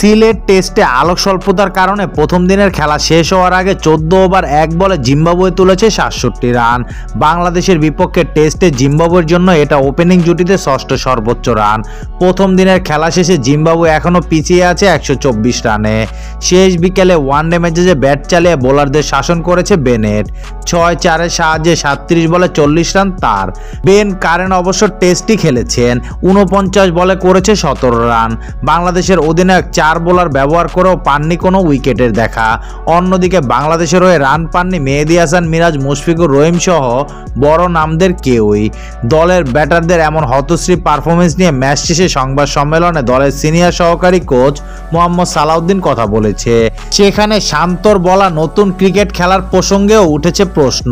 সিলেট টেস্টে আলোক স্বল্পতার কারণে প্রথম দিনের খেলা শেষ হওয়ার আগে 14 ওভার 1 বলে জিম্বাবুয়ে তুলেছে 67 রান। বাংলাদেশের বিপক্ষে টেস্টে জিম্বাবুয়ের জন্য এটা ওপেনিং জুটিতে ষষ্ঠ সর্বোচ্চ রান। প্রথম দিনের খেলা শেষে জিম্বাবুয়ে এখনও পিছিয়ে আছে 124 রানে। শেষ বিকেলে ওয়ানডে ম্যাচে ব্যাট চালিয়ে বোলারদের শাসন করেছে বেনেট। 6-4-এর সাহায্যে 37 বলে 40 রান তার। বেন কারেন অবশ্য টেস্টই খেলেছেন, 49 বলে করেছে 17 রান। বাংলাদেশের অধিনায়ক 4 বোলার ব্যবহার করেও পাননি কোনো উইকেটের দেখা। অন্যদিকে বাংলাদেশের হয়ে রান পাননি মেহেদী হাসান, মিরাজ, মুশফিকুর রহিম সহ বড় নামদের কেউই। দলের ব্যাটারদের এমন হতশ্রী পারফরমেন্স নিয়ে ম্যাচ শেষে সংবাদ সম্মেলনে দলের সিনিয়র সহকারী কোচ মোহাম্মদ সালাউদ্দিন কথা বলেছে। সেখানে শান্তর বলা নতুন ক্রিকেট খেলার প্রসঙ্গেও উঠেছে প্রশ্ন।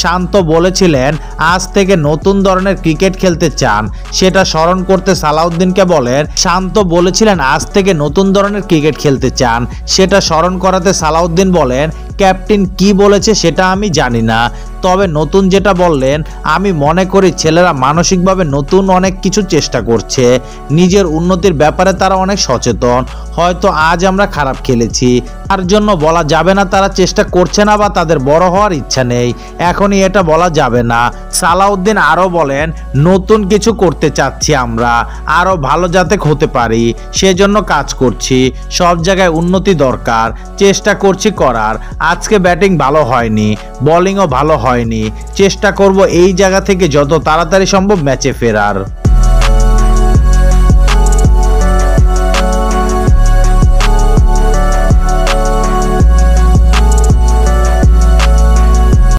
শান্ত বলেছিলেন আজ থেকে নতুন ধরনের ক্রিকেট খেলতে চান, সেটা স্মরণ করতে সালাউদ্দিনকে বলেন শান্ত বলেছিলেন আজ থেকে নতুন ধরনের ক্রিকেট খেলতে চান, সেটা স্মরণ করাতে সালাউদ্দিন বলেন ক্যাপ্টেন কি বলেছে সেটা আমি জানি না, তবে নতুন যেটা বললেন আমি মনে করি ছেলেরা মানসিকভাবে নতুন অনেক কিছু চেষ্টা করছে, নিজের উন্নতির ব্যাপারে তারা অনেক সচেতন। হয়তো আজ আমরা খারাপ খেলেছি, তার জন্য বলা যাবে না তারা চেষ্টা করছে না বা তাদের বড় হওয়ার ইচ্ছা নেই, এখনই এটা বলা যাবে না। সালাউদ্দিন আরও বলেন নতুন কিছু করতে চাচ্ছি, আমরা আরও ভালো যাতে হতে পারি সেজন্য কাজ করছি, সব জায়গায় উন্নতি দরকার, চেষ্টা করছি করার। আজকে ব্যাটিং ভালো হয়নি, বোলিংও ভালো হয়নি, চেষ্টা করব এই জায়গা থেকে যত তাড়াতাড়ি সম্ভব ম্যাচে ফেরার।